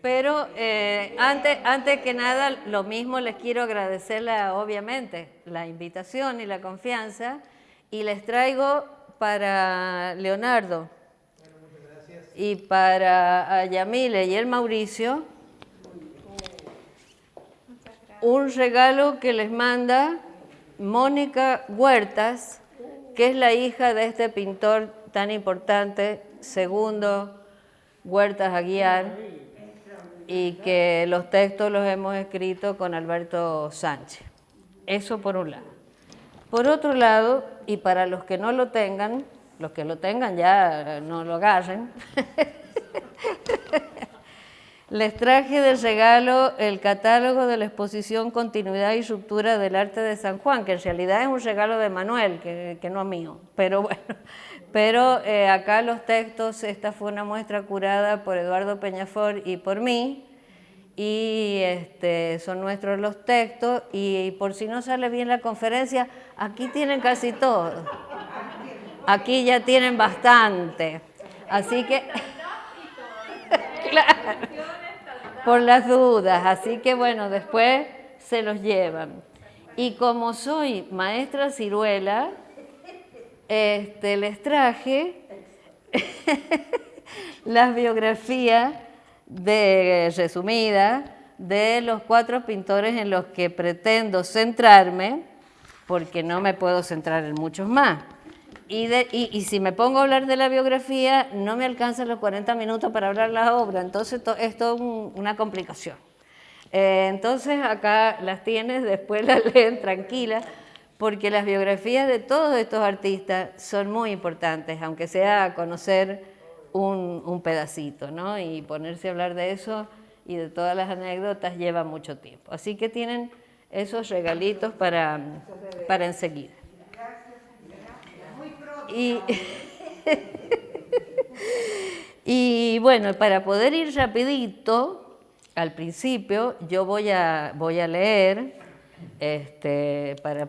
Pero antes que nada, lo mismo les quiero agradecer obviamente la invitación y la confianza, y les traigo para Leonardo y para Yamile y el Mauricio un regalo que les manda Mónica Huertas, que es la hija de este pintor tan importante, Segundo Huertas Aguiar, y que los textos los hemos escrito con Alberto Sánchez. Eso por un lado. Por otro lado, y para los que no lo tengan, los que lo tengan ya no lo agarren, les traje de regalo el catálogo de la exposición Continuidad y Ruptura del Arte de San Juan, que en realidad es un regalo de Manuel, que no mío, pero bueno. Pero acá los textos, esta fue una muestra curada por Eduardo Peñafort y por mí, y son nuestros los textos, y por si no sale bien la conferencia, aquí tienen casi todo. Aquí ya tienen bastante. Así que... claro, por las dudas, así que bueno, después se los llevan. Y como soy maestra ciruela, les traje las biografías resumidas de los 4 pintores en los que pretendo centrarme, porque no me puedo centrar en muchos más. Y si me pongo a hablar de la biografía, no me alcanzan los 40 minutos para hablar la obra, entonces esto es una complicación. Entonces acá las tienes, después las leen tranquilas, porque las biografías de todos estos artistas son muy importantes, aunque sea conocer un pedacito, ¿no? Y ponerse a hablar de eso y de todas las anécdotas lleva mucho tiempo. Así que tienen esos regalitos para enseguida. Y bueno, para poder ir rapidito, al principio yo voy a leer,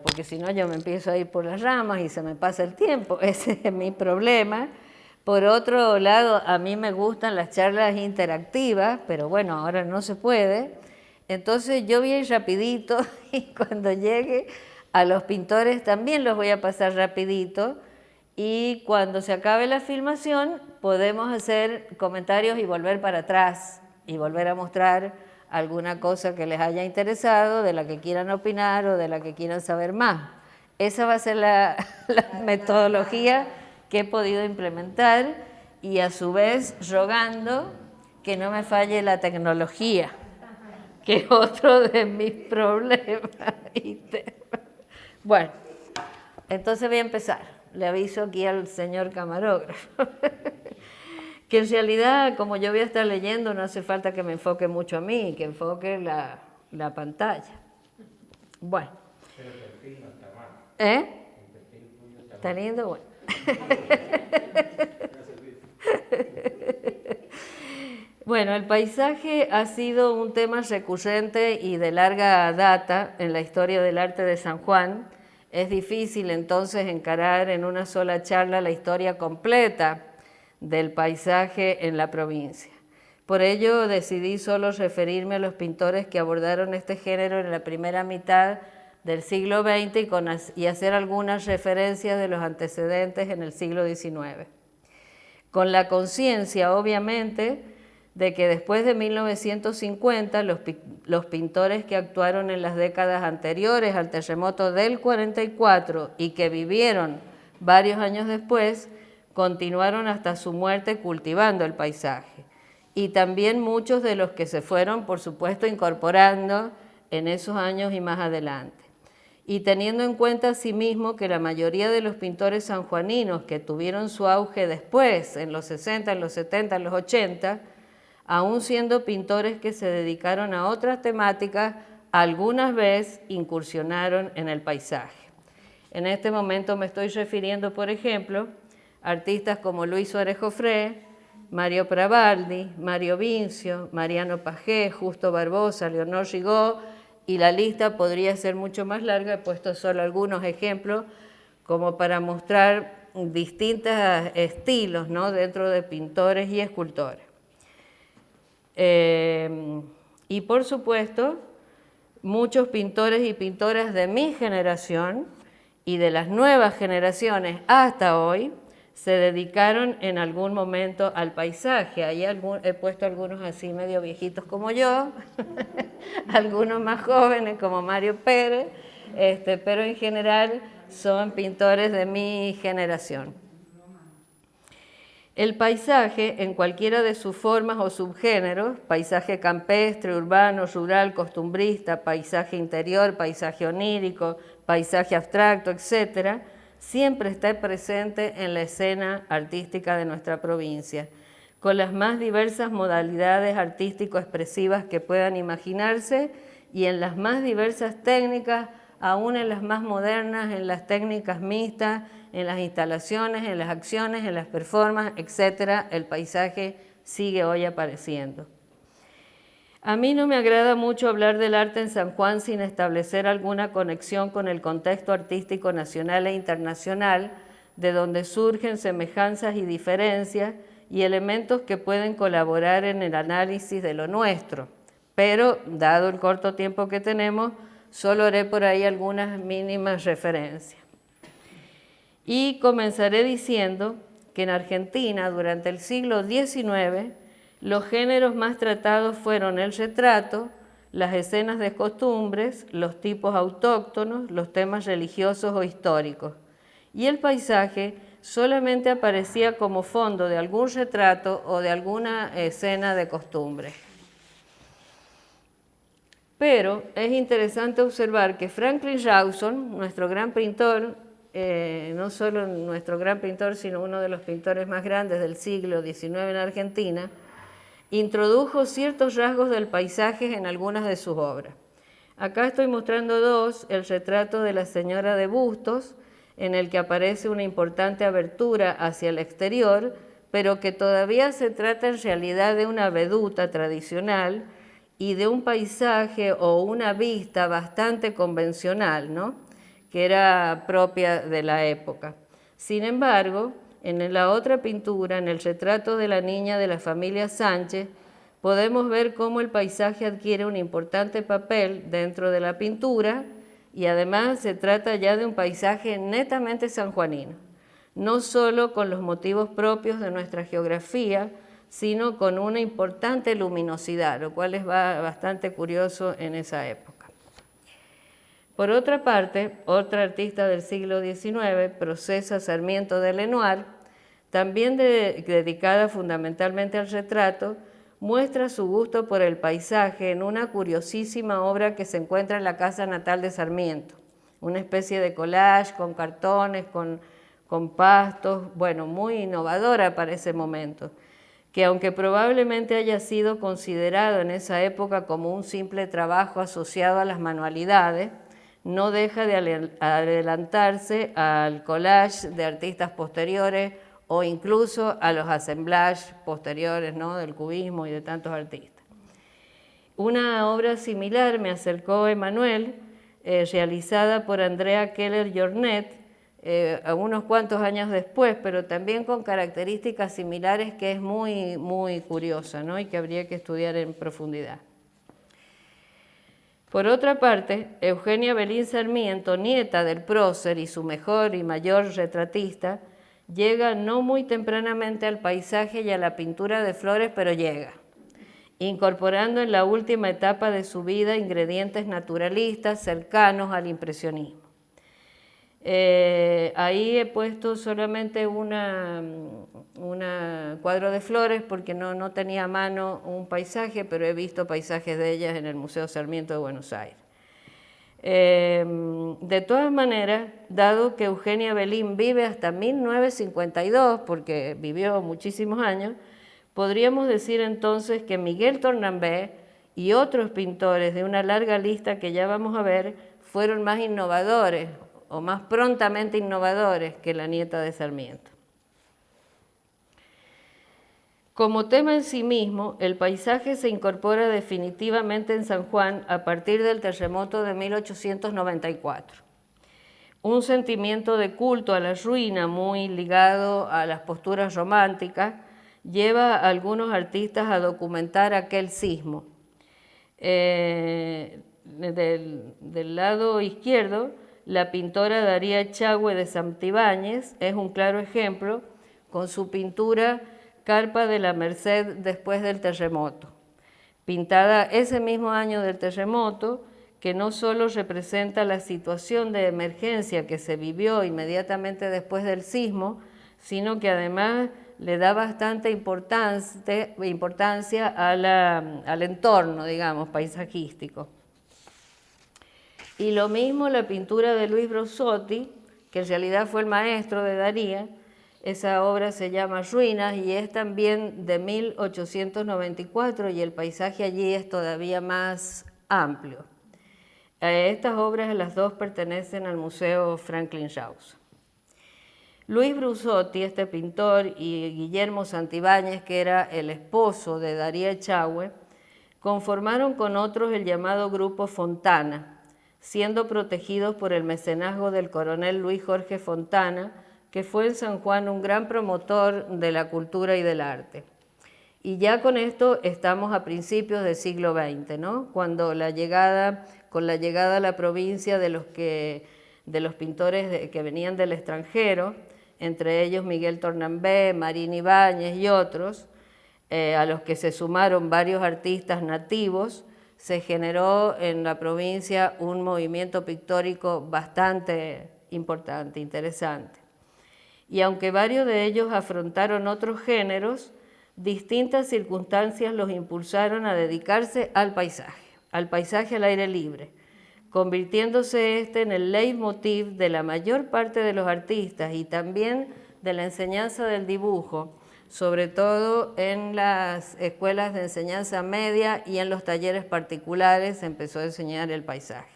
porque si no yo me empiezo a ir por las ramas y se me pasa el tiempo, ese es mi problema. Por otro lado, a mí me gustan las charlas interactivas, pero bueno, ahora no se puede. Entonces yo voy a ir rapidito y cuando llegue a los pintores también los voy a pasar rapidito, y cuando se acabe la filmación podemos hacer comentarios y volver para atrás y volver a mostrar alguna cosa que les haya interesado, de la que quieran opinar o de la que quieran saber más. Esa va a ser la metodología que he podido implementar, y a su vez rogando que no me falle la tecnología, que es otro de mis problemas. Bueno, entonces voy a empezar. Le aviso aquí al señor camarógrafo que en realidad, como yo voy a estar leyendo, no hace falta que me enfoque mucho a mí, que enfoque la pantalla. Bueno. Pero el perfil no está mal. El perfil tuyo está mal. ¿Está lindo? Bueno. Bueno, el paisaje ha sido un tema recurrente y de larga data en la historia del arte de San Juan. Es difícil entonces encarar en una sola charla la historia completa del paisaje en la provincia. Por ello decidí solo referirme a los pintores que abordaron este género en la primera mitad del siglo XX y hacer algunas referencias de los antecedentes en el siglo XIX. Con la conciencia, obviamente, de que después de 1950 los pintores que actuaron en las décadas anteriores al terremoto del 44 y que vivieron varios años después, continuaron hasta su muerte cultivando el paisaje. Y también muchos de los que se fueron, por supuesto, incorporando en esos años y más adelante. Y teniendo en cuenta asimismo que la mayoría de los pintores sanjuaninos que tuvieron su auge después, en los 60, en los 70, en los 80, aún siendo pintores que se dedicaron a otras temáticas, algunas veces incursionaron en el paisaje. En este momento me estoy refiriendo, por ejemplo, a artistas como Luis Suárez Jofré, Mario Pravaldi, Mario Vincio, Mariano Pajé, Justo Barbosa, Leonor Rigaud, y la lista podría ser mucho más larga. He puesto solo algunos ejemplos como para mostrar distintos estilos, ¿no?, dentro de pintores y escultores. Y por supuesto, muchos pintores y pintoras de mi generación y de las nuevas generaciones hasta hoy se dedicaron en algún momento al paisaje. Ahí he puesto algunos así medio viejitos como yo, algunos más jóvenes como Mario Pérez, pero en general son pintores de mi generación. El paisaje, en cualquiera de sus formas o subgéneros, paisaje campestre, urbano, rural, costumbrista, paisaje interior, paisaje onírico, paisaje abstracto, etc., siempre está presente en la escena artística de nuestra provincia, con las más diversas modalidades artístico-expresivas que puedan imaginarse y en las más diversas técnicas, aún en las más modernas, en las técnicas mixtas, en las instalaciones, en las acciones, en las performances, etc., el paisaje sigue hoy apareciendo. A mí no me agrada mucho hablar del arte en San Juan sin establecer alguna conexión con el contexto artístico nacional e internacional, de donde surgen semejanzas y diferencias y elementos que pueden colaborar en el análisis de lo nuestro. Pero, dado el corto tiempo que tenemos, solo haré por ahí algunas mínimas referencias. Y comenzaré diciendo que en Argentina, durante el siglo XIX, los géneros más tratados fueron el retrato, las escenas de costumbres, los tipos autóctonos, los temas religiosos o históricos. Y el paisaje solamente aparecía como fondo de algún retrato o de alguna escena de costumbre. Pero es interesante observar que Franklin Rawson, nuestro gran pintor, no solo nuestro gran pintor, sino uno de los pintores más grandes del siglo XIX en Argentina, introdujo ciertos rasgos del paisaje en algunas de sus obras. Acá estoy mostrando dos: el retrato de la señora de Bustos, en el que aparece una importante abertura hacia el exterior, pero que todavía se trata en realidad de una veduta tradicional y de un paisaje o una vista bastante convencional, ¿no?, que era propia de la época. Sin embargo, en la otra pintura, en el retrato de la niña de la familia Sánchez, podemos ver cómo el paisaje adquiere un importante papel dentro de la pintura y además se trata ya de un paisaje netamente sanjuanino, no solo con los motivos propios de nuestra geografía, sino con una importante luminosidad, lo cual es bastante curioso en esa época. Por otra parte, otra artista del siglo XIX, Procesa Sarmiento de Lenoir, también dedicada fundamentalmente al retrato, muestra su gusto por el paisaje en una curiosísima obra que se encuentra en la casa natal de Sarmiento, una especie de collage con cartones, con pastos, bueno, muy innovadora para ese momento, que aunque probablemente haya sido considerado en esa época como un simple trabajo asociado a las manualidades, no deja de adelantarse al collage de artistas posteriores o incluso a los assemblages posteriores, ¿no?, del cubismo y de tantos artistas. Una obra similar me acercó Emanuel, realizada por Andrea Keller-Jornet, unos cuantos años después, pero también con características similares, que es muy, muy curiosa, ¿no?, y que habría que estudiar en profundidad. Por otra parte, Eugenia Belín Sarmiento, nieta del prócer y su mejor y mayor retratista, llega no muy tempranamente al paisaje y a la pintura de flores, pero llega, incorporando en la última etapa de su vida ingredientes naturalistas cercanos al impresionismo. Ahí he puesto solamente una cuadro de flores porque no tenía a mano un paisaje, pero he visto paisajes de ellas en el Museo Sarmiento de Buenos Aires. De todas maneras, dado que Eugenia Belín vive hasta 1952, porque vivió muchísimos años, podríamos decir entonces que Miguel Tornambé y otros pintores de una larga lista que ya vamos a ver fueron más innovadores o más prontamente innovadores que la nieta de Sarmiento. Como tema en sí mismo, el paisaje se incorpora definitivamente en San Juan a partir del terremoto de 1894. Un sentimiento de culto a la ruina muy ligado a las posturas románticas lleva a algunos artistas a documentar aquel sismo. Del lado izquierdo, la pintora Daría Echagüe de Santibáñez es un claro ejemplo con su pintura Carpa de la Merced después del terremoto, pintada ese mismo año del terremoto, que no solo representa la situación de emergencia que se vivió inmediatamente después del sismo, sino que además le da bastante importancia al entorno, digamos, paisajístico. Y lo mismo la pintura de Luis Brosotti, que en realidad fue el maestro de Daría. Esa obra se llama Ruinas y es también de 1894 y el paisaje allí es todavía más amplio. Estas obras, las dos, pertenecen al Museo Franklin Roosevelt. Luis Brosotti, este pintor, y Guillermo Santibáñez, que era el esposo de Daría Echagüe, conformaron con otros el llamado Grupo Fontana, siendo protegidos por el mecenazgo del coronel Luis Jorge Fontana, que fue en San Juan un gran promotor de la cultura y del arte. Y ya con esto estamos a principios del siglo XX, ¿no? Cuando con la llegada a la provincia de los pintores que venían del extranjero, entre ellos Miguel Tornambé, Marín Ibáñez y otros, a los que se sumaron varios artistas nativos, se generó en la provincia un movimiento pictórico bastante importante, interesante. Y aunque varios de ellos afrontaron otros géneros, distintas circunstancias los impulsaron a dedicarse al paisaje al aire libre, convirtiéndose este en el leitmotiv de la mayor parte de los artistas y también de la enseñanza del dibujo, sobre todo en las escuelas de enseñanza media y en los talleres particulares se empezó a enseñar el paisaje.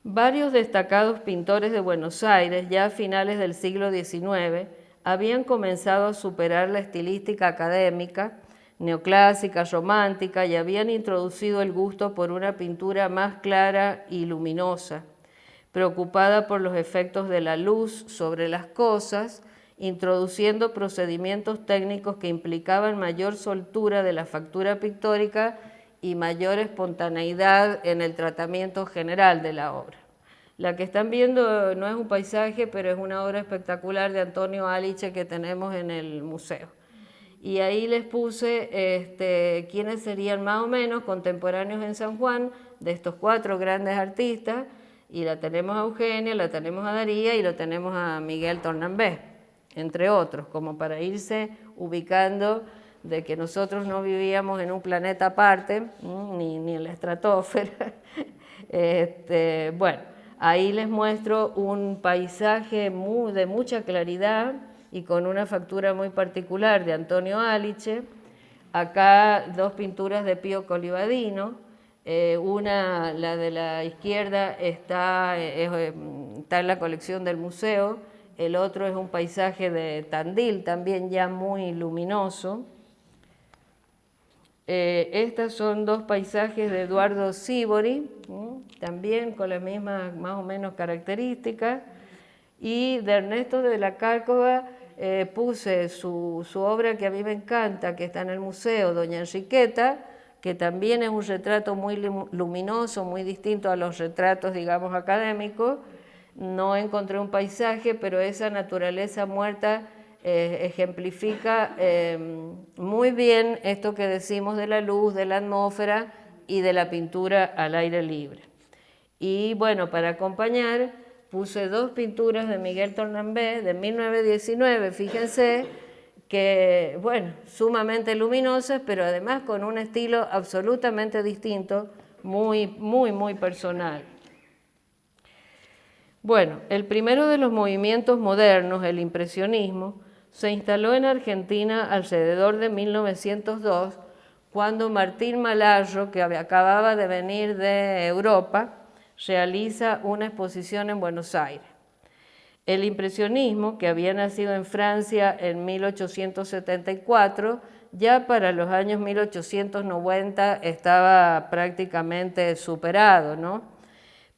Varios destacados pintores de Buenos Aires, ya a finales del siglo XIX, habían comenzado a superar la estilística académica, neoclásica, romántica, y habían introducido el gusto por una pintura más clara y luminosa, preocupada por los efectos de la luz sobre las cosas, introduciendo procedimientos técnicos que implicaban mayor soltura de la factura pictórica y mayor espontaneidad en el tratamiento general de la obra. La que están viendo no es un paisaje, pero es una obra espectacular de Antonio Aliche que tenemos en el museo. Y ahí les puse quiénes serían más o menos contemporáneos en San Juan de estos 4 grandes artistas, y la tenemos a Eugenia, la tenemos a Daría y lo tenemos a Miguel Tornambé, entre otros, como para irse ubicando de que nosotros no vivíamos en un planeta aparte, ni en la estratosfera. Bueno, ahí les muestro un paisaje de mucha claridad y con una factura muy particular de Antonio Aliche. Acá 2 pinturas de Pío Colivadino, una, la de la izquierda, está en la colección del museo, el otro es un paisaje de Tandil, también ya muy luminoso. Estas son 2 paisajes de Eduardo Sívori, también con las mismas más o menos características, y de Ernesto de la Cárcova puse su obra que a mí me encanta, que está en el museo, Doña Enriqueta, que también es un retrato muy luminoso, muy distinto a los retratos, digamos, académicos. No encontré un paisaje, pero esa naturaleza muerta ejemplifica muy bien esto que decimos de la luz, de la atmósfera y de la pintura al aire libre. Y bueno, para acompañar, puse 2 pinturas de Miguel Tornambé de 1919, fíjense, que, bueno, sumamente luminosas, pero además con un estilo absolutamente distinto, muy, muy, muy personal. Bueno, el primero de los movimientos modernos, el impresionismo, se instaló en Argentina alrededor de 1902, cuando Martín Malarro, que acababa de venir de Europa, realiza una exposición en Buenos Aires. El impresionismo, que había nacido en Francia en 1874, ya para los años 1890 estaba prácticamente superado, ¿no?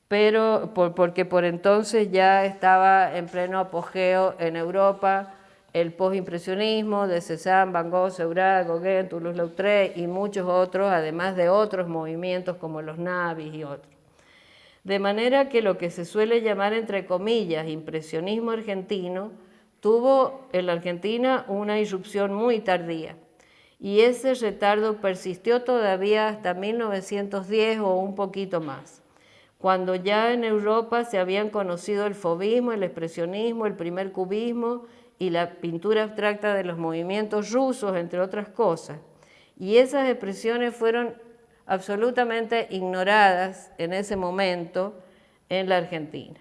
Pero porque por entonces ya estaba en pleno apogeo en Europa el postimpresionismo de Cézanne, Van Gogh, Seurat, Gauguin, Toulouse-Lautrec y muchos otros, además de otros movimientos como los Navis y otros. De manera que lo que se suele llamar, entre comillas, impresionismo argentino, tuvo en la Argentina una irrupción muy tardía, y ese retardo persistió todavía hasta 1910 o un poquito más, cuando ya en Europa se habían conocido el fauvismo, el expresionismo, el primer cubismo y la pintura abstracta de los movimientos rusos, entre otras cosas. Y esas expresiones fueron absolutamente ignoradas en ese momento en la Argentina.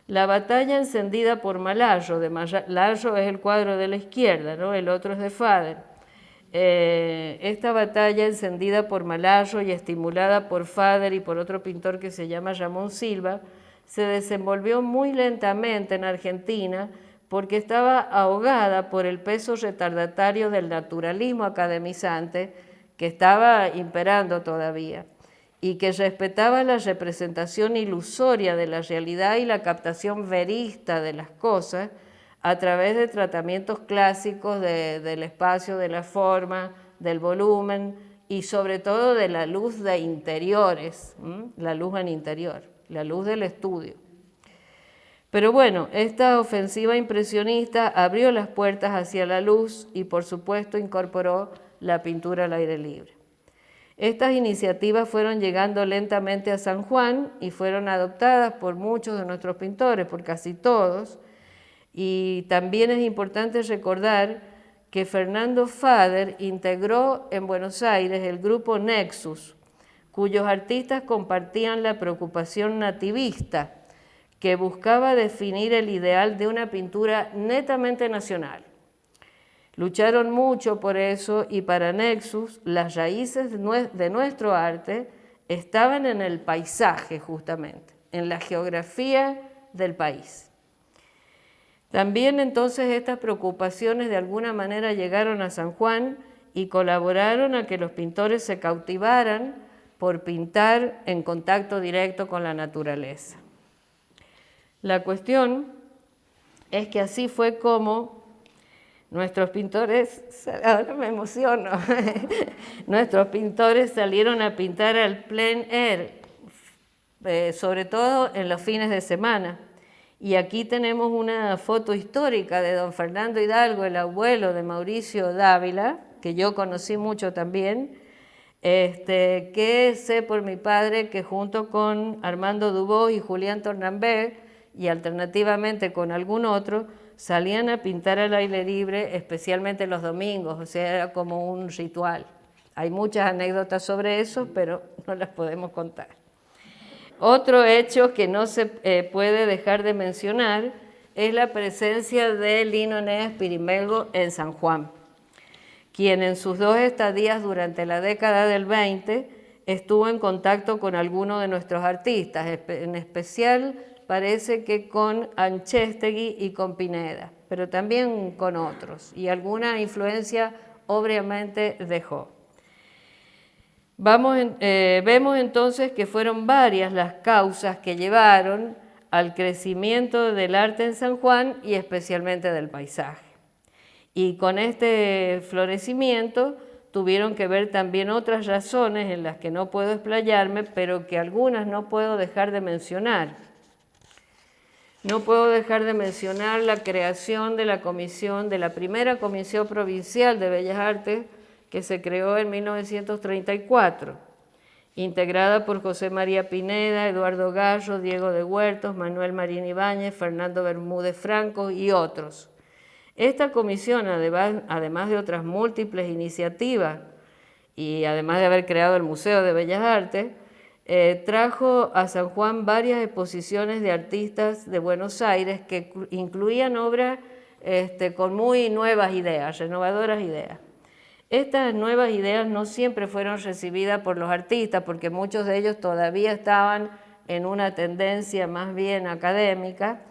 La batalla encendida por Malayo, de Malayo es el cuadro de la izquierda, ¿no? El otro es de Fader. Esta batalla encendida por Malayo y estimulada por Fader y por otro pintor que se llama Ramón Silva, se desenvolvió muy lentamente en Argentina porque estaba ahogada por el peso retardatario del naturalismo academizante que estaba imperando todavía y que respetaba la representación ilusoria de la realidad y la captación verista de las cosas a través de tratamientos clásicos del espacio, de la forma, del volumen y sobre todo de la luz de interiores, la luz en interior, la luz del estudio. Pero bueno, esta ofensiva impresionista abrió las puertas hacia la luz y por supuesto incorporó la pintura al aire libre. Estas iniciativas fueron llegando lentamente a San Juan y fueron adoptadas por muchos de nuestros pintores, por casi todos, y también es importante recordar que Fernando Fader integró en Buenos Aires el grupo Nexus, cuyos artistas compartían la preocupación nativista que buscaba definir el ideal de una pintura netamente nacional. Lucharon mucho por eso y para Nexus las raíces de nuestro arte estaban en el paisaje justamente, en la geografía del país. También entonces estas preocupaciones de alguna manera llegaron a San Juan y colaboraron a que los pintores se cautivaran por pintar en contacto directo con la naturaleza. La cuestión es que así fue como nuestros pintores, ahora me emociono, nuestros pintores salieron a pintar al plein air, sobre todo en los fines de semana. Y aquí tenemos una foto histórica de don Fernando Hidalgo, el abuelo de Mauricio Dávila, que yo conocí mucho también, que sé por mi padre que junto con Armando Dubós y Julián Tornambert, y alternativamente con algún otro, salían a pintar al aire libre, especialmente los domingos, o sea, era como un ritual. Hay muchas anécdotas sobre eso, pero no las podemos contar. Otro hecho que no se puede dejar de mencionar es la presencia de Lino Eneas Pirimelgo en San Juan, quien en sus 2 estadías durante la década del 20 estuvo en contacto con algunos de nuestros artistas, en especial parece que con Anchestegui y con Pineda, pero también con otros, y alguna influencia obviamente dejó. Vemos entonces que fueron varias las causas que llevaron al crecimiento del arte en San Juan y especialmente del paisaje. Y con este florecimiento tuvieron que ver también otras razones en las que no puedo explayarme, pero que algunas no puedo dejar de mencionar. No puedo dejar de mencionar la creación de la primera Comisión Provincial de Bellas Artes que se creó en 1934, integrada por José María Pineda, Eduardo Gallo, Diego de Huertos, Manuel Marín Ibáñez, Fernando Bermúdez Franco y otros. Esta comisión, además de otras múltiples iniciativas y además de haber creado el Museo de Bellas Artes, trajo a San Juan varias exposiciones de artistas de Buenos Aires que incluían obras con muy nuevas ideas, renovadoras ideas. Estas nuevas ideas no siempre fueron recibidas por los artistas porque muchos de ellos todavía estaban en una tendencia más bien académica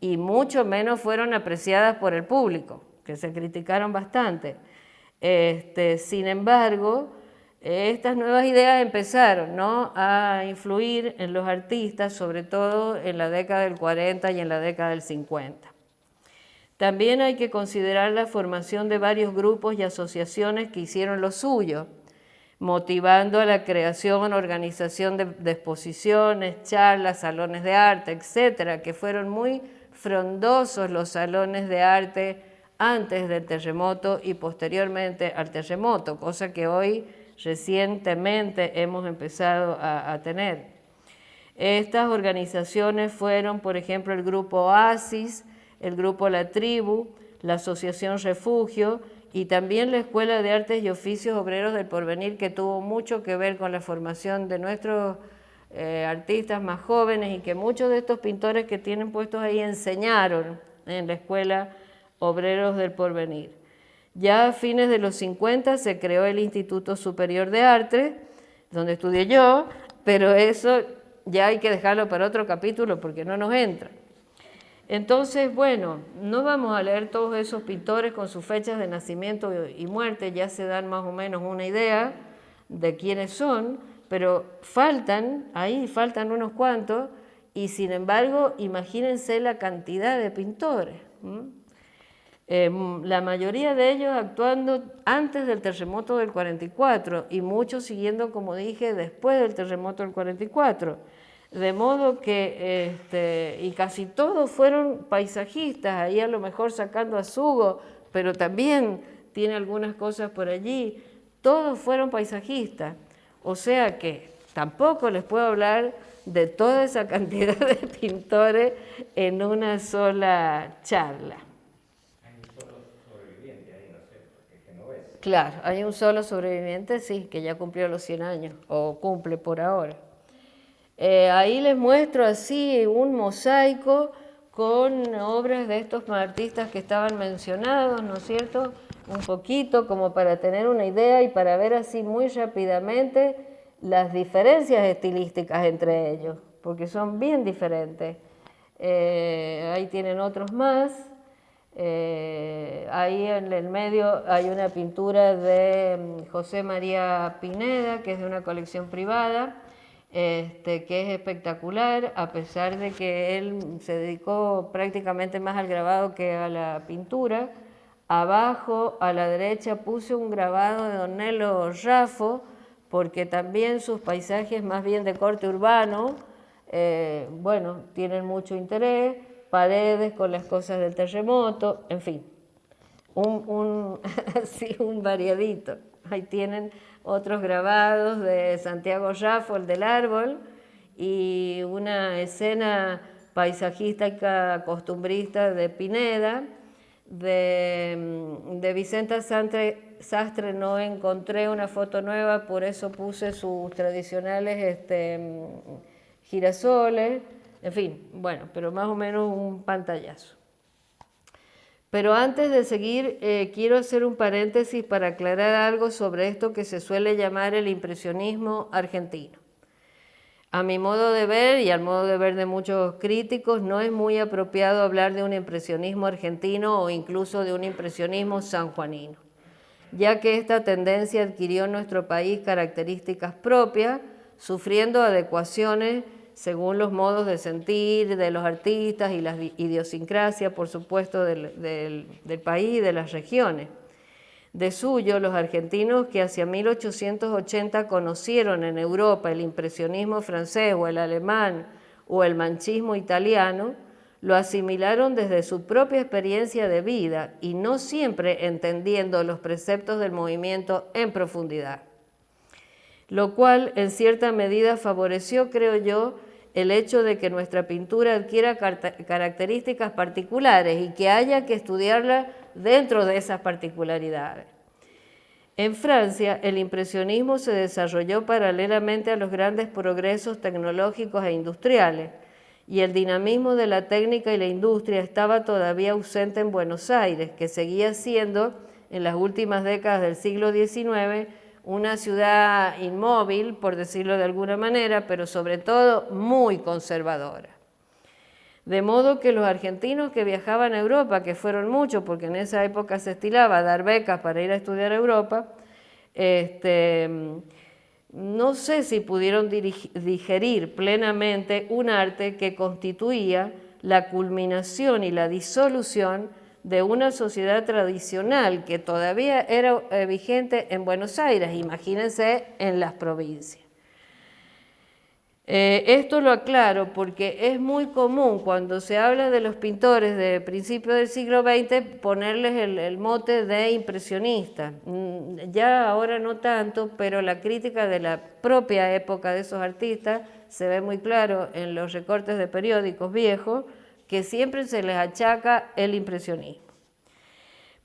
y mucho menos fueron apreciadas por el público, que se criticaron bastante. Sin embargo, estas nuevas ideas empezaron, ¿no?, a influir en los artistas, sobre todo en la década del 40 y en la década del 50. También hay que considerar la formación de varios grupos y asociaciones que hicieron lo suyo, motivando a la creación, organización de exposiciones, charlas, salones de arte, etcétera, que fueron muy frondosos los salones de arte antes del terremoto y posteriormente al terremoto, cosa que hoy recientemente hemos empezado a tener. Estas organizaciones fueron, por ejemplo, el Grupo Oasis, el Grupo La Tribu, la Asociación Refugio y también la Escuela de Artes y Oficios Obreros del Porvenir, que tuvo mucho que ver con la formación de nuestros artistas más jóvenes y que muchos de estos pintores que tienen puestos ahí enseñaron en la Escuela Obreros del Porvenir. Ya a fines de los 50 se creó el Instituto Superior de Arte, donde estudié yo, pero eso ya hay que dejarlo para otro capítulo porque no nos entra. Entonces, bueno, no vamos a leer todos esos pintores con sus fechas de nacimiento y muerte, ya se dan más o menos una idea de quiénes son, pero faltan unos cuantos, y sin embargo, imagínense la cantidad de pintores. La mayoría de ellos actuando antes del terremoto del 44 y muchos siguiendo, como dije, después del terremoto del 44. De modo que, y casi todos fueron paisajistas, ahí a lo mejor sacando a Sugo, pero también tiene algunas cosas por allí. Todos fueron paisajistas, o sea que tampoco les puedo hablar de toda esa cantidad de pintores en una sola charla. Hay un solo sobreviviente ahí, no sé, porque es que no ves. Claro, hay un solo sobreviviente, sí, que ya cumplió los 100 años, o cumple por ahora. Ahí les muestro así un mosaico con obras de estos artistas que estaban mencionados, ¿no es cierto? Un poquito como para tener una idea y para ver así muy rápidamente las diferencias estilísticas entre ellos, porque son bien diferentes. Ahí tienen otros más. Ahí en el medio hay una pintura de José María Pineda, que es de una colección privada, que es espectacular, a pesar de que él se dedicó prácticamente más al grabado que a la pintura. Abajo a la derecha puse un grabado de Don Nelo Raffo, porque también sus paisajes más bien de corte urbano, bueno, tienen mucho interés, Paredes con las cosas del terremoto, en fin, así un variadito. Ahí tienen otros grabados de Santiago Raffo, el del árbol, y una escena paisajística costumbrista de Pineda. De Vicenta Sastre no encontré una foto nueva, por eso puse sus tradicionales girasoles, en fin, bueno, pero más o menos un pantallazo. Pero antes de seguir, quiero hacer un paréntesis para aclarar algo sobre esto que se suele llamar el impresionismo argentino. A mi modo de ver y al modo de ver de muchos críticos, no es muy apropiado hablar de un impresionismo argentino o incluso de un impresionismo sanjuanino, ya que esta tendencia adquirió en nuestro país características propias, sufriendo adecuaciones según los modos de sentir de los artistas y las idiosincrasias, por supuesto, del país y de las regiones. De suyo, los argentinos que hacia 1880 conocieron en Europa el impresionismo francés o el alemán o el manchismo italiano, lo asimilaron desde su propia experiencia de vida y no siempre entendiendo los preceptos del movimiento en profundidad. Lo cual en cierta medida favoreció, creo yo, el hecho de que nuestra pintura adquiera características particulares y que haya que estudiarla dentro de esas particularidades. En Francia, el impresionismo se desarrolló paralelamente a los grandes progresos tecnológicos e industriales, y el dinamismo de la técnica y la industria estaba todavía ausente en Buenos Aires, que seguía siendo, en las últimas décadas del siglo XIX, una ciudad inmóvil, por decirlo de alguna manera, pero sobre todo muy conservadora. De modo que los argentinos que viajaban a Europa, que fueron muchos, porque en esa época se estilaba dar becas para ir a estudiar a Europa, no sé si pudieron digerir plenamente un arte que constituía la culminación y la disolución de una sociedad tradicional que todavía era vigente en Buenos Aires, imagínense en las provincias. Esto lo aclaro porque es muy común cuando se habla de los pintores de principios del siglo XX ponerles el mote de impresionista. Ya ahora no tanto, pero la crítica de la propia época de esos artistas se ve muy claro en los recortes de periódicos viejos que siempre se les achaca el impresionismo.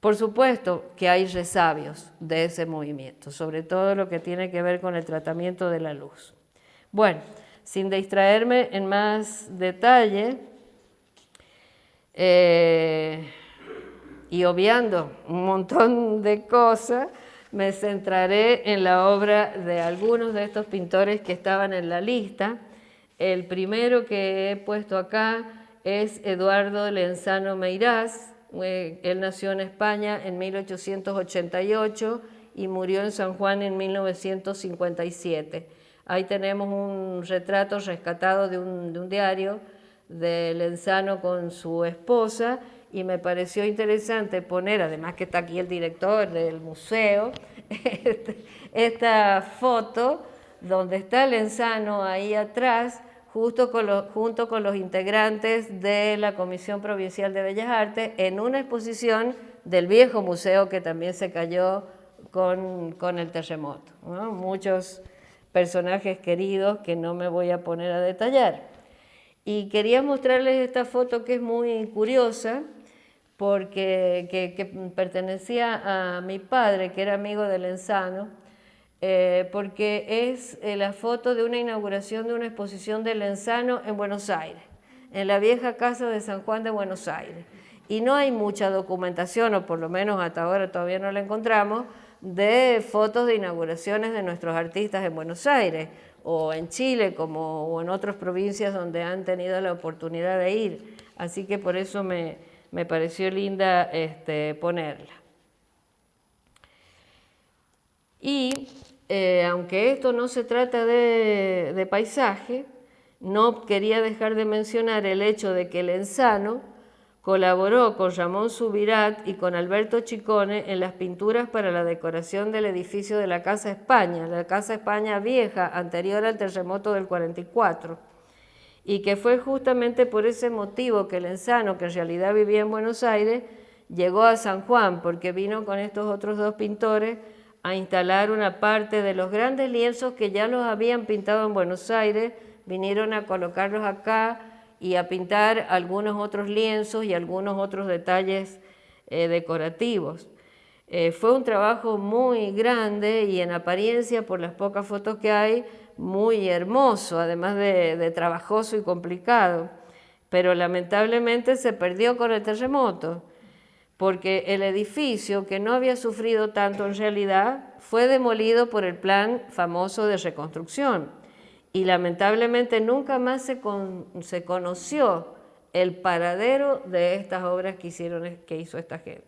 Por supuesto que hay resabios de ese movimiento, sobre todo lo que tiene que ver con el tratamiento de la luz. Bueno, sin distraerme en más detalle y obviando un montón de cosas, me centraré en la obra de algunos de estos pintores que estaban en la lista. El primero que he puesto acá es Eduardo Lenzano Meirás. Él nació en España en 1888 y murió en San Juan en 1957. Ahí tenemos un retrato rescatado de un diario de Lenzano con su esposa y me pareció interesante poner, además que está aquí el director del museo, esta foto donde está Lenzano ahí atrás, junto con los integrantes de la Comisión Provincial de Bellas Artes en una exposición del viejo museo que también se cayó con el terremoto, ¿no? Muchos personajes queridos que no me voy a poner a detallar. Y quería mostrarles esta foto que es muy curiosa, porque que pertenecía a mi padre, que era amigo de Lenzano, porque es la foto de una inauguración de una exposición de Lenzano en Buenos Aires, en la vieja casa de San Juan de Buenos Aires. Y no hay mucha documentación, o por lo menos hasta ahora todavía no la encontramos, de fotos de inauguraciones de nuestros artistas en Buenos Aires, o en Chile, o en otras provincias donde han tenido la oportunidad de ir. Así que por eso me pareció linda ponerla. Y aunque esto no se trata de paisaje, no quería dejar de mencionar el hecho de que Lenzano colaboró con Ramón Subirat y con Alberto Chicone en las pinturas para la decoración del edificio de la Casa España, la Casa España vieja, anterior al terremoto del 44, y que fue justamente por ese motivo que Lenzano, que en realidad vivía en Buenos Aires, llegó a San Juan, porque vino con estos otros dos pintores a instalar una parte de los grandes lienzos que ya los habían pintado en Buenos Aires, vinieron a colocarlos acá y a pintar algunos otros lienzos y algunos otros detalles decorativos. Fue un trabajo muy grande y en apariencia, por las pocas fotos que hay, muy hermoso, además de trabajoso y complicado, pero lamentablemente se perdió con el terremoto, porque el edificio, que no había sufrido tanto en realidad, fue demolido por el plan famoso de reconstrucción. Y lamentablemente nunca más se conoció el paradero de estas obras que hizo esta gente.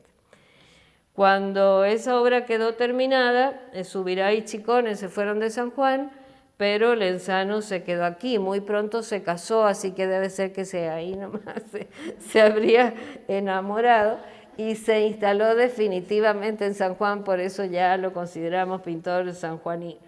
Cuando esa obra quedó terminada, Subirá y Chicone se fueron de San Juan, pero Lenzano se quedó aquí. Muy pronto se casó, así que debe ser que ahí nomás se habría enamorado y se instaló definitivamente en San Juan, por eso ya lo consideramos pintor sanjuanino.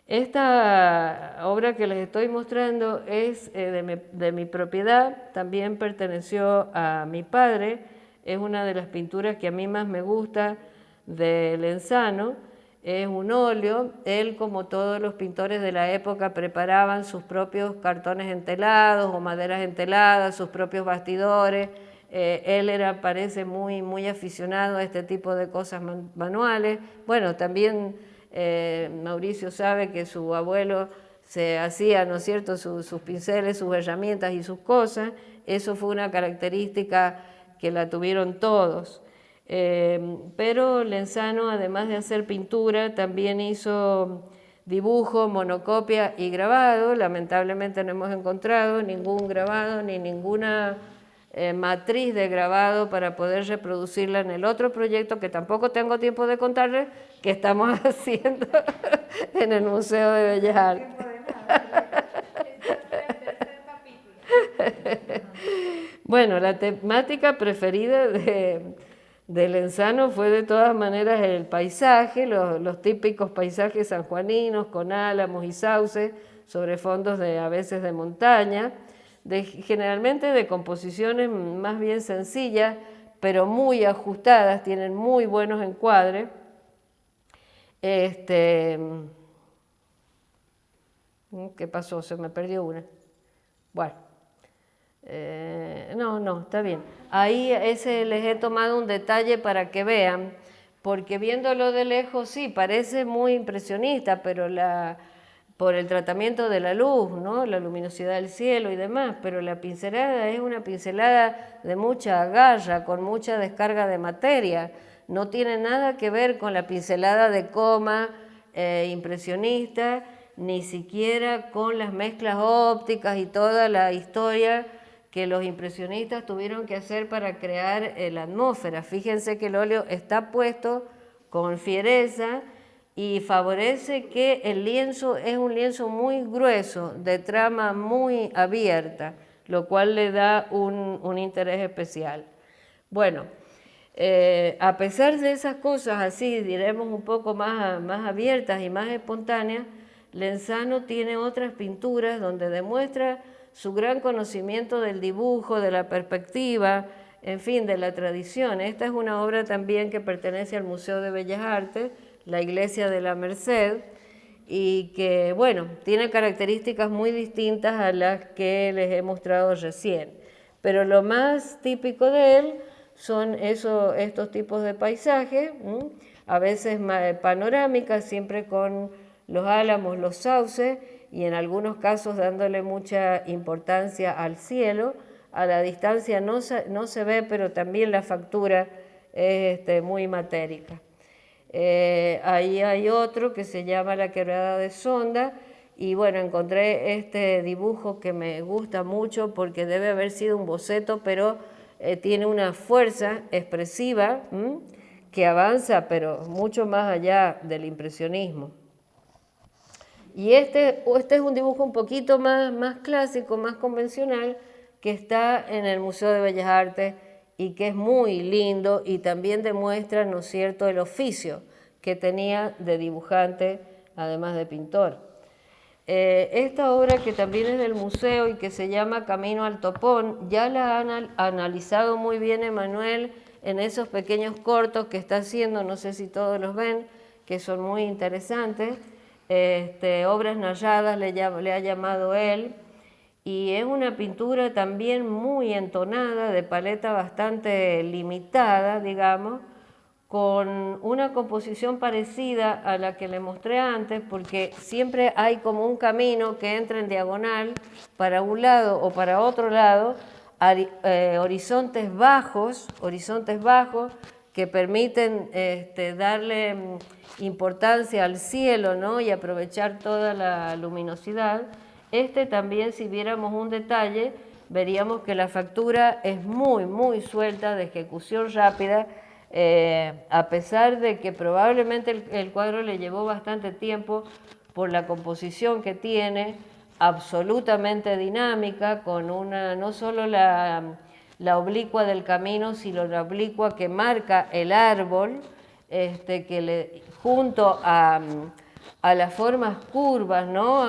Esta obra que les estoy mostrando es de mi propiedad, también perteneció a mi padre, es una de las pinturas que a mí más me gusta de Lenzano, es un óleo. Él, como todos los pintores de la época, preparaban sus propios cartones entelados o maderas enteladas, sus propios bastidores. Él parece muy aficionado a este tipo de cosas manuales. Bueno, también Mauricio sabe que su abuelo se hacía, ¿no es cierto?, sus pinceles, sus herramientas y sus cosas. Eso fue una característica que la tuvieron todos. Pero Lenzano, además de hacer pintura, también hizo dibujo, monocopia y grabado. Lamentablemente no hemos encontrado ningún grabado ni ninguna matriz de grabado para poder reproducirla en el otro proyecto que tampoco tengo tiempo de contarles, que estamos haciendo en el Museo de Bellas Artes. Bueno, la temática preferida de Lenzano fue de todas maneras el paisaje, los típicos paisajes sanjuaninos con álamos y sauces sobre fondos a veces de montaña, generalmente de composiciones más bien sencillas, pero muy ajustadas, tienen muy buenos encuadres. ¿Qué pasó? Se me perdió una. Bueno. No, está bien. Ahí les he tomado un detalle para que vean, porque viéndolo de lejos sí, parece muy impresionista, pero por el tratamiento de la luz, ¿no? La luminosidad del cielo y demás, pero la pincelada es una pincelada de mucha agarra, con mucha descarga de materia. No tiene nada que ver con la pincelada de coma impresionista, ni siquiera con las mezclas ópticas y toda la historia que los impresionistas tuvieron que hacer para crear la atmósfera. Fíjense que el óleo está puesto con fiereza y favorece que el lienzo es un lienzo muy grueso, de trama muy abierta, lo cual le da un interés especial. Bueno, a pesar de esas cosas así, diremos un poco más abiertas y más espontáneas, Lenzano tiene otras pinturas donde demuestra su gran conocimiento del dibujo, de la perspectiva, en fin, de la tradición. Esta es una obra también que pertenece al Museo de Bellas Artes, la Iglesia de la Merced, y que, bueno, tiene características muy distintas a las que les he mostrado recién. Pero lo más típico de él son estos tipos de paisajes, a veces panorámicas, siempre con los álamos, los sauces, y en algunos casos dándole mucha importancia al cielo. A la distancia no se ve, pero también la factura es muy matérica. Ahí hay otro que se llama La Quebrada de Sonda, y bueno, encontré este dibujo que me gusta mucho porque debe haber sido un boceto, pero tiene una fuerza expresiva que avanza, pero mucho más allá del impresionismo. Y este es un dibujo un poquito más clásico, más convencional, que está en el Museo de Bellas Artes y que es muy lindo y también demuestra, ¿no es cierto?, el oficio que tenía de dibujante, además de pintor. Esta obra, que también es del museo y que se llama Camino al Topón, ya la han analizado muy bien Emanuel en esos pequeños cortos que está haciendo, no sé si todos los ven, que son muy interesantes. Obras narradas le ha llamado él, y es una pintura también muy entonada, de paleta bastante limitada, digamos, con una composición parecida a la que le mostré antes, porque siempre hay como un camino que entra en diagonal para un lado o para otro lado, horizontes bajos que permiten darle importancia al cielo, ¿no?, y aprovechar toda la luminosidad. También, si viéramos un detalle, veríamos que la factura es muy suelta, de ejecución rápida, a pesar de que probablemente el cuadro le llevó bastante tiempo por la composición que tiene, absolutamente dinámica, con no solo la oblicua del camino, sino la oblicua que marca el árbol, junto a las formas curvas, ¿no?,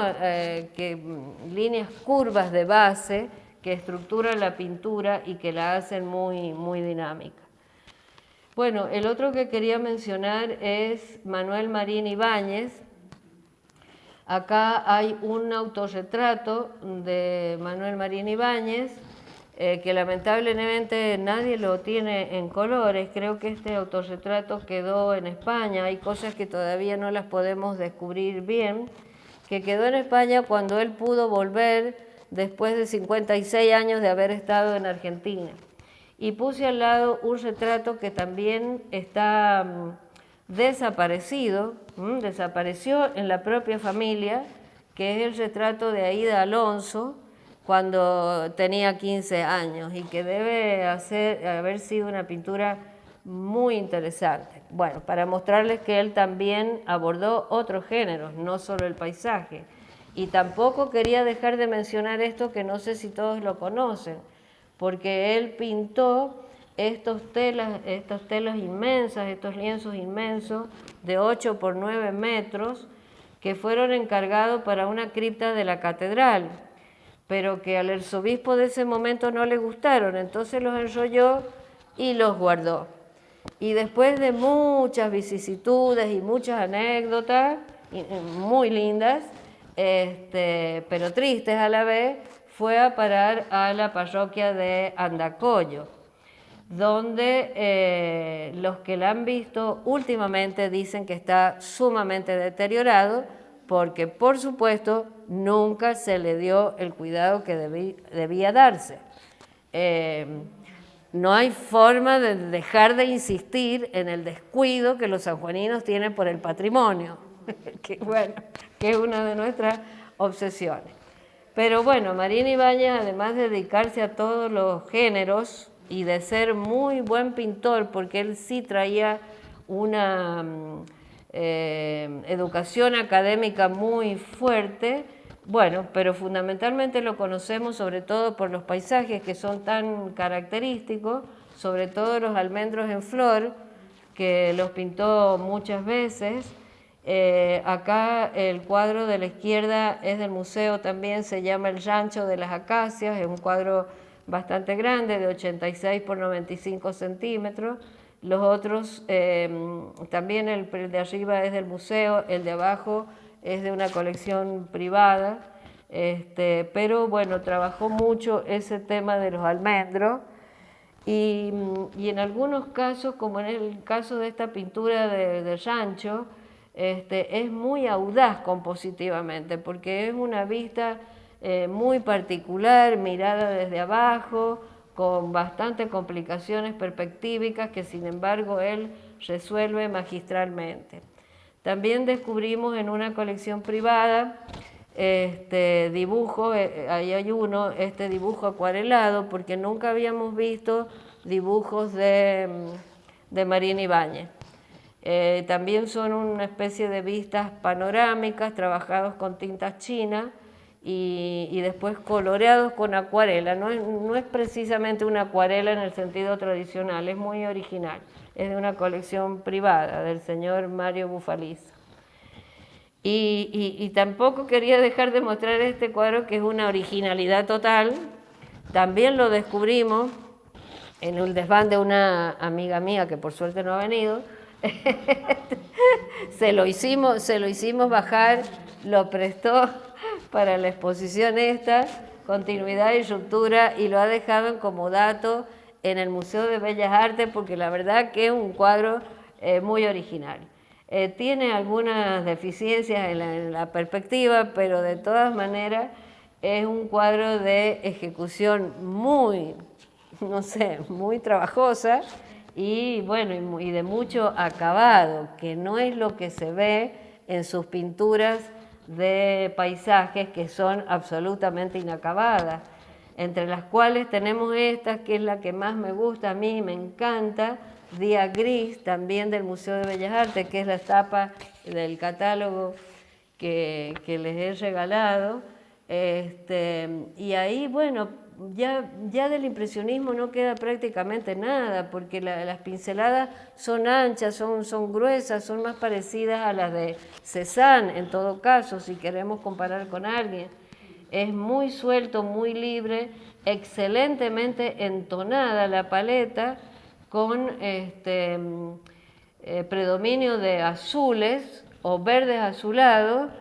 líneas curvas de base que estructuran la pintura y que la hacen muy dinámica. Bueno, el otro que quería mencionar es Manuel Marín Ibáñez. Acá hay un autorretrato de Manuel Marín Ibáñez, que lamentablemente nadie lo tiene en colores. Creo que este autorretrato quedó en España, hay cosas que todavía no las podemos descubrir bien, que quedó en España cuando él pudo volver después de 56 años de haber estado en Argentina. Y puse al lado un retrato que también está desapareció en la propia familia, que es el retrato de Aída Alonso cuando tenía 15 años, y que debe haber sido una pintura muy interesante. Bueno, para mostrarles que él también abordó otros géneros, no solo el paisaje. Y tampoco quería dejar de mencionar esto, que no sé si todos lo conocen, porque él pintó estas telas inmensas, estos lienzos inmensos de 8 por 9 metros, que fueron encargados para una cripta de la catedral, pero que al arzobispo de ese momento no le gustaron, entonces los enrolló y los guardó. Y después de muchas vicisitudes y muchas anécdotas muy lindas, pero tristes a la vez, fue a parar a la parroquia de Andacollo, donde los que la han visto últimamente dicen que está sumamente deteriorado, porque por supuesto nunca se le dio el cuidado que debía darse. No hay forma de dejar de insistir en el descuido que los sanjuaninos tienen por el patrimonio, que es una de nuestras obsesiones. Pero bueno, Marín Ibáñez, además de dedicarse a todos los géneros y de ser muy buen pintor, porque él sí traía una educación académica muy fuerte, bueno, pero fundamentalmente lo conocemos sobre todo por los paisajes que son tan característicos, sobre todo los almendros en flor, que los pintó muchas veces. Acá el cuadro de la izquierda es del museo también, se llama El Rancho de las Acacias, es un cuadro bastante grande, de 86 por 95 centímetros. Los otros, también el de arriba es del museo, el de abajo es de una colección privada, pero bueno, trabajó mucho ese tema de los almendros y en algunos casos, como en el caso de esta pintura de Rancho, es muy audaz compositivamente, porque es una vista muy particular, mirada desde abajo, con bastantes complicaciones perspectivas que sin embargo él resuelve magistralmente. También descubrimos en una colección privada dibujo, ahí hay uno, dibujo acuarelado, porque nunca habíamos visto dibujos de Marín Ibáñez. También son una especie de vistas panorámicas, trabajados con tintas chinas y después coloreados con acuarela. No es precisamente una acuarela en el sentido tradicional, es muy original. Es de una colección privada del señor Mario Bufaliza. Y tampoco quería dejar de mostrar este cuadro, que es una originalidad total. También lo descubrimos en el desván de una amiga mía, que por suerte no ha venido. se lo hicimos bajar, lo prestó para la exposición esta, continuidad y ruptura, y lo ha dejado en comodato en el Museo de Bellas Artes, porque la verdad que es un cuadro muy original. Tiene algunas deficiencias en la perspectiva, pero de todas maneras es un cuadro de ejecución muy trabajosa y bueno, y de mucho acabado, que no es lo que se ve en sus pinturas de paisajes, que son absolutamente inacabadas, entre las cuales tenemos esta, que es la que más me gusta a mí, me encanta, Día Gris, también del Museo de Bellas Artes, que es la tapa del catálogo que les he regalado. Y ahí, bueno, ya del impresionismo no queda prácticamente nada, porque las pinceladas son anchas, son gruesas, son más parecidas a las de Cézanne, en todo caso, si queremos comparar con alguien. Es muy suelto, muy libre, excelentemente entonada la paleta, con predominio de azules o verdes azulados,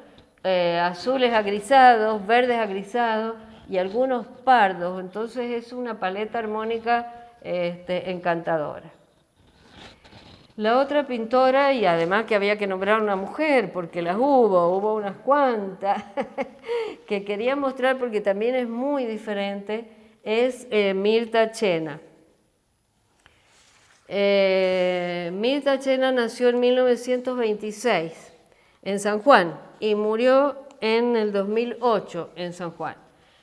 azules agrisados, verdes agrisados y algunos pardos. Entonces es una paleta armónica encantadora. La otra pintora, y además que había que nombrar una mujer, porque las hubo unas cuantas, que quería mostrar porque también es muy diferente, es Mirta Chena. Mirta Chena nació en 1926 en San Juan y murió en el 2008 en San Juan.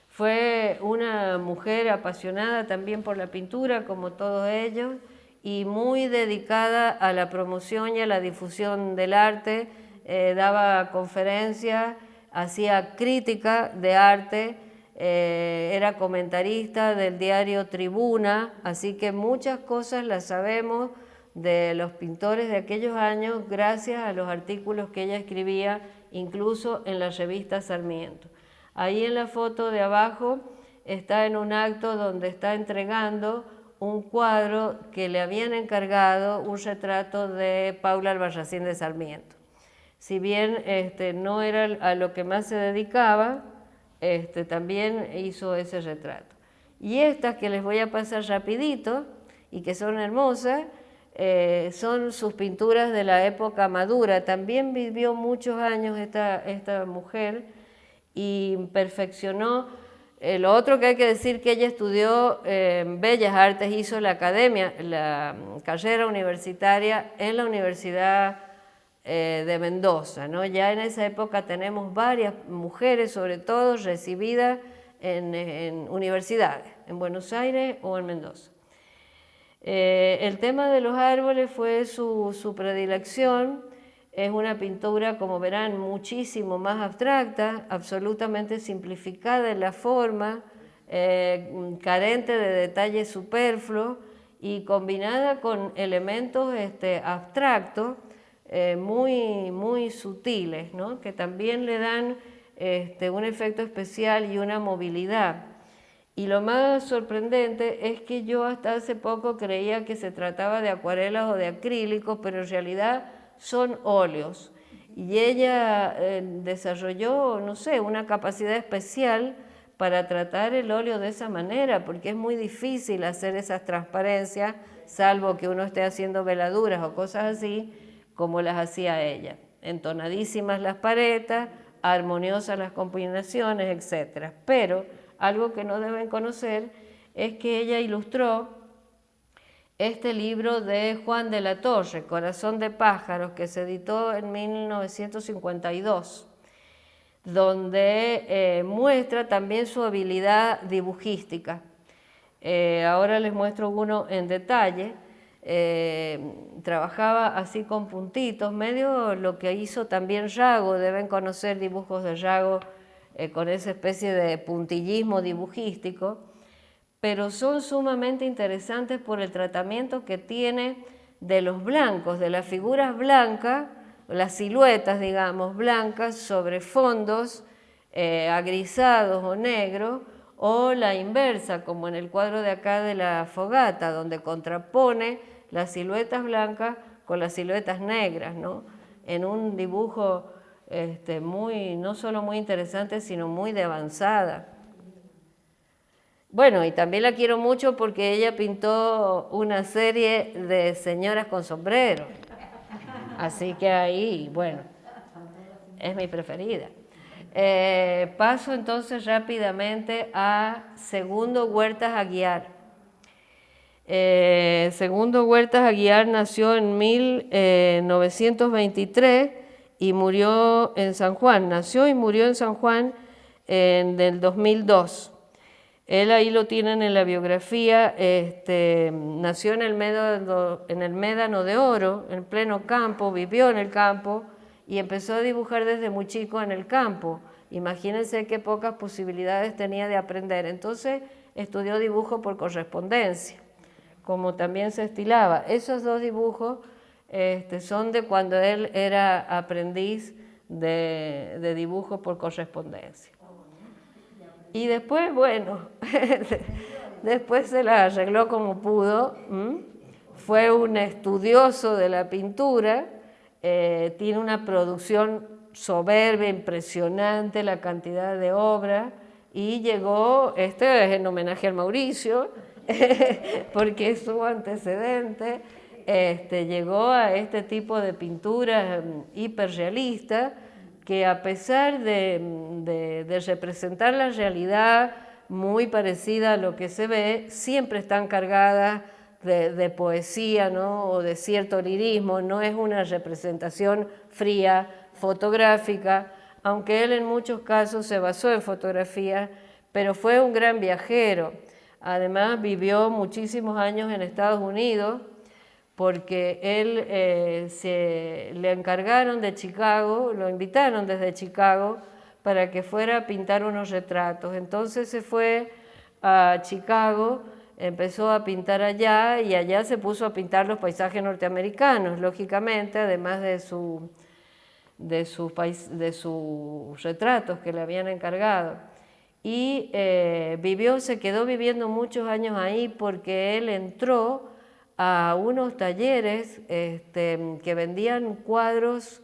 Fue una mujer apasionada también por la pintura, como todos ellos, y muy dedicada a la promoción y a la difusión del arte. Daba conferencias, hacía crítica de arte, era comentarista del diario Tribuna, así que muchas cosas las sabemos de los pintores de aquellos años gracias a los artículos que ella escribía, incluso en la revista Sarmiento. Ahí en la foto de abajo está en un acto donde está entregando un cuadro que le habían encargado, un retrato de Paula Albarracín de Sarmiento. Si bien no era a lo que más se dedicaba, también hizo ese retrato. Y estas que les voy a pasar rapidito y que son hermosas, son sus pinturas de la época madura. También vivió muchos años esta mujer y perfeccionó. Lo otro que hay que decir que ella estudió Bellas Artes, hizo la carrera universitaria en la Universidad de Mendoza, ¿no? Ya en esa época tenemos varias mujeres, sobre todo recibidas en universidades, en Buenos Aires o en Mendoza. El tema de los árboles fue su predilección. Es una pintura, como verán, muchísimo más abstracta, absolutamente simplificada en la forma, carente de detalles superfluos y combinada con elementos abstractos muy sutiles, ¿no? Que también le dan un efecto especial y una movilidad. Y lo más sorprendente es que yo hasta hace poco creía que se trataba de acuarelas o de acrílicos, pero en realidad son óleos. Y ella desarrolló, no sé, una capacidad especial para tratar el óleo de esa manera, porque es muy difícil hacer esas transparencias, salvo que uno esté haciendo veladuras o cosas así, como las hacía ella. Entonadísimas las paretas, armoniosas las combinaciones, etc. Pero algo que no deben conocer es que ella ilustró este libro de Juan de la Torre, Corazón de pájaros, que se editó en 1952, donde muestra también su habilidad dibujística. Ahora les muestro uno en detalle. Trabajaba así con puntitos, medio lo que hizo también Yago. Deben conocer dibujos de Yago con esa especie de puntillismo dibujístico, pero son sumamente interesantes por el tratamiento que tiene de los blancos, de las figuras blancas, las siluetas, digamos, blancas sobre fondos agrisados o negros, o la inversa, como en el cuadro de acá de la fogata, donde contrapone las siluetas blancas con las siluetas negras, ¿no? En un dibujo no solo muy interesante, sino muy de avanzada. Bueno, y también la quiero mucho porque ella pintó una serie de señoras con sombrero. Así que ahí, bueno, es mi preferida. Paso entonces rápidamente a Segundo Huertas Aguiar. Segundo Huertas Aguiar nació en 1923 y murió en San Juan. Nació y murió en San Juan en el 2002. Él ahí lo tienen en la biografía. Nació en el Médano de Oro, en pleno campo, vivió en el campo y empezó a dibujar desde muy chico en el campo. Imagínense qué pocas posibilidades tenía de aprender. Entonces estudió dibujo por correspondencia, como también se estilaba. Esos dos dibujos son de cuando él era aprendiz de dibujo por correspondencia. Y después, bueno, después se la arregló como pudo. Fue un estudioso de la pintura, tiene una producción soberbia, impresionante, la cantidad de obras, y llegó, este es en homenaje al Mauricio, porque es su antecedente, llegó a este tipo de pinturas hiperrealistas, que a pesar de representar la realidad muy parecida a lo que se ve, siempre están cargadas de poesía, ¿no? O de cierto lirismo. No es una representación fría, fotográfica, aunque él en muchos casos se basó en fotografía, pero fue un gran viajero. Además vivió muchísimos años en Estados Unidos, porque él le encargaron de Chicago, lo invitaron desde Chicago para que fuera a pintar unos retratos. Entonces se fue a Chicago, empezó a pintar allá y allá se puso a pintar los paisajes norteamericanos, lógicamente, además de sus retratos que le habían encargado. Y se quedó viviendo muchos años ahí porque él entró a unos talleres que vendían cuadros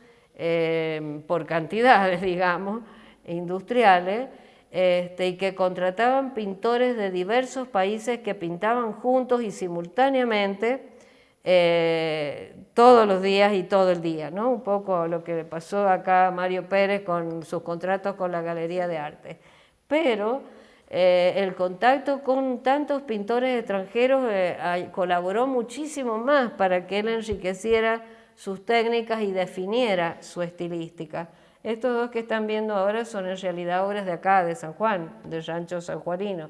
por cantidades, digamos, industriales, y que contrataban pintores de diversos países que pintaban juntos y simultáneamente todos los días y todo el día, ¿no? Un poco lo que le pasó acá a Mario Pérez con sus contratos con la Galería de Arte. Pero el contacto con tantos pintores extranjeros colaboró muchísimo más para que él enriqueciera sus técnicas y definiera su estilística. Estos dos que están viendo ahora son en realidad obras de acá, de San Juan, del rancho sanjuanino.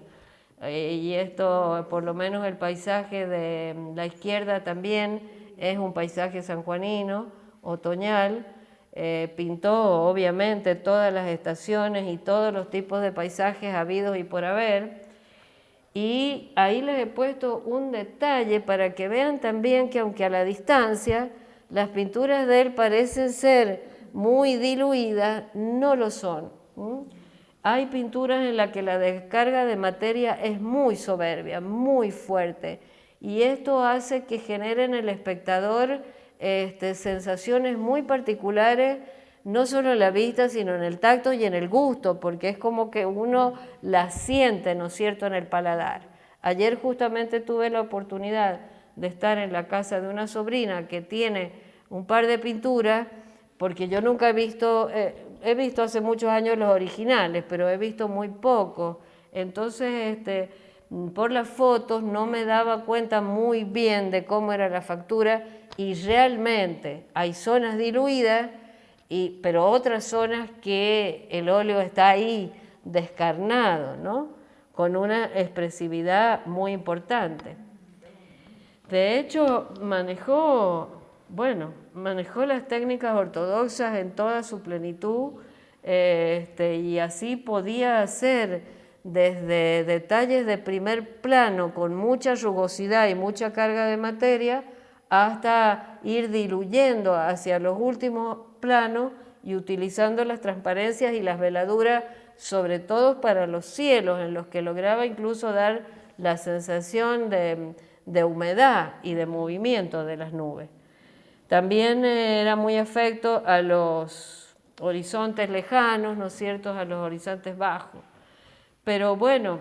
Y esto, por lo menos el paisaje de la izquierda también es un paisaje sanjuanino, otoñal. Pintó obviamente todas las estaciones y todos los tipos de paisajes habidos y por haber. Y ahí les he puesto un detalle para que vean también que aunque a la distancia las pinturas de él parecen ser muy diluidas, no lo son. Hay pinturas en las que la descarga de materia es muy soberbia, muy fuerte, y esto hace que genere en el espectador sensaciones muy particulares, no solo en la vista, sino en el tacto y en el gusto, porque es como que uno la siente, ¿no es cierto?, en el paladar. Ayer justamente tuve la oportunidad de estar en la casa de una sobrina que tiene un par de pinturas, porque yo nunca he visto hace muchos años los originales, pero he visto muy poco. Entonces, por las fotos no me daba cuenta muy bien de cómo era la factura y realmente hay zonas diluidas, pero otras zonas que el óleo está ahí descarnado, ¿no? Con una expresividad muy importante. De hecho, manejó las técnicas ortodoxas en toda su plenitud, y así podía hacer desde detalles de primer plano con mucha rugosidad y mucha carga de materia hasta ir diluyendo hacia los últimos planos y utilizando las transparencias y las veladuras, sobre todo para los cielos, en los que lograba incluso dar la sensación de humedad y de movimiento de las nubes. También era muy afecto a los horizontes lejanos, ¿no es cierto?, a los horizontes bajos. Pero bueno,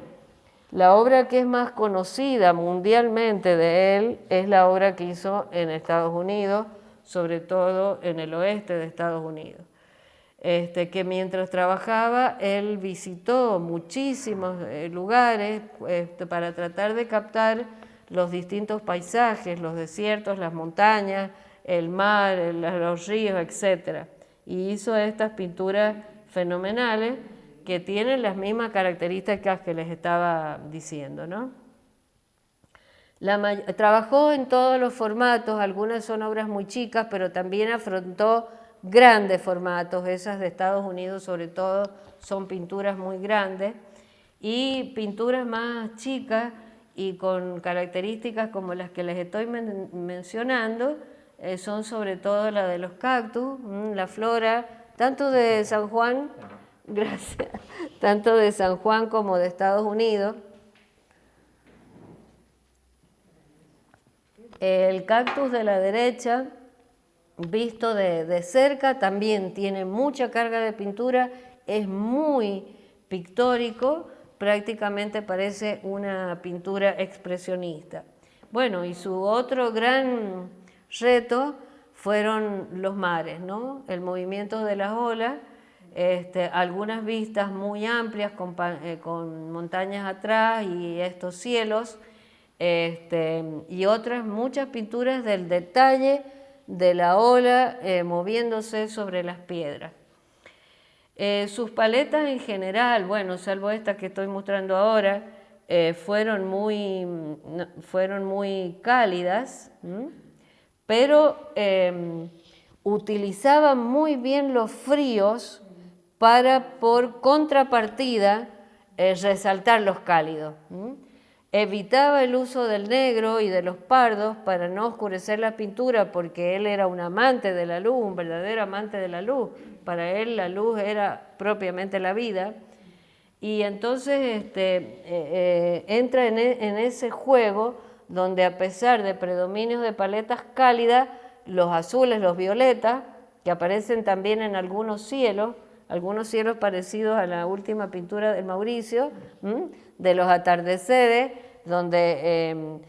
la obra que es más conocida mundialmente de él es la obra que hizo en Estados Unidos, sobre todo en el oeste de Estados Unidos. Que mientras trabajaba, él visitó muchísimos lugares para tratar de captar los distintos paisajes, los desiertos, las montañas, el mar, los ríos, etc. Y hizo estas pinturas fenomenales que tienen las mismas características que les estaba diciendo, ¿no? Trabajó en todos los formatos, algunas son obras muy chicas, pero también afrontó grandes formatos, esas de Estados Unidos sobre todo son pinturas muy grandes, y pinturas más chicas y con características como las que les estoy mencionando, son sobre todo la de los cactus, la flora, tanto de San Juan, gracias, tanto de San Juan como de Estados Unidos. El cactus de la derecha, visto de cerca, también tiene mucha carga de pintura, es muy pictórico, prácticamente parece una pintura expresionista. Bueno, y su otro gran reto fueron los mares, ¿no? El movimiento de las olas, algunas vistas muy amplias con montañas atrás y estos cielos, y otras muchas pinturas del detalle de la ola moviéndose sobre las piedras. Sus paletas en general, bueno, salvo esta que estoy mostrando ahora, fueron muy cálidas, pero utilizaban muy bien los fríos para, por contrapartida, resaltar los cálidos. Evitaba el uso del negro y de los pardos para no oscurecer la pintura, porque él era un amante de la luz, un verdadero amante de la luz. Para él la luz era propiamente la vida. Y entonces entra en ese juego donde, a pesar de predominios de paletas cálidas, los azules, los violetas, que aparecen también en algunos cielos parecidos a la última pintura del Mauricio, de los atardeceres, donde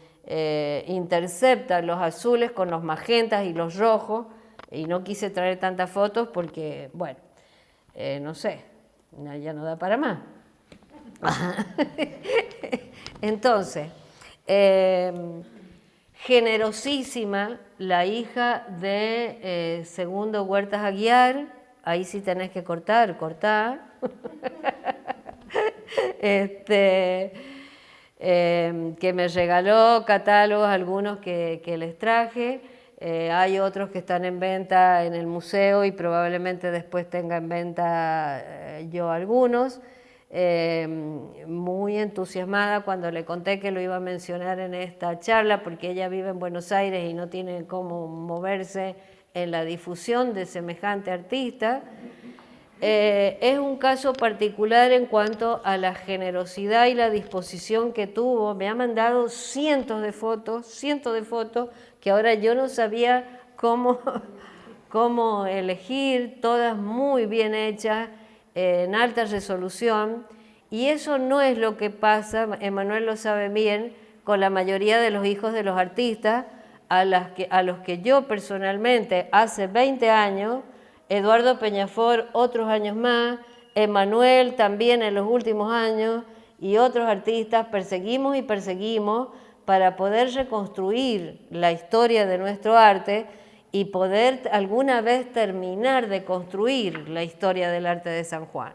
intercepta los azules con los magentas y los rojos, y no quise traer tantas fotos porque, bueno, no sé, ya no da para más. Entonces, generosísima la hija de Segundo Huertas Aguiar, ahí sí tenés que cortar. Que me regaló catálogos, algunos que les traje. Hay otros que están en venta en el museo y probablemente después tenga en venta yo algunos. Muy entusiasmada cuando le conté que lo iba a mencionar en esta charla, porque ella vive en Buenos Aires y no tiene cómo moverse en la difusión de semejante artista. Es un caso particular en cuanto a la generosidad y la disposición que tuvo. Me ha mandado cientos de fotos, que ahora yo no sabía cómo elegir, todas muy bien hechas, en alta resolución, y eso no es lo que pasa, Emanuel lo sabe bien, con la mayoría de los hijos de los artistas, a los que yo personalmente hace 20 años, Eduardo Peñafort otros años más, Emanuel también en los últimos años, y otros artistas perseguimos para poder reconstruir la historia de nuestro arte y poder alguna vez terminar de construir la historia del arte de San Juan.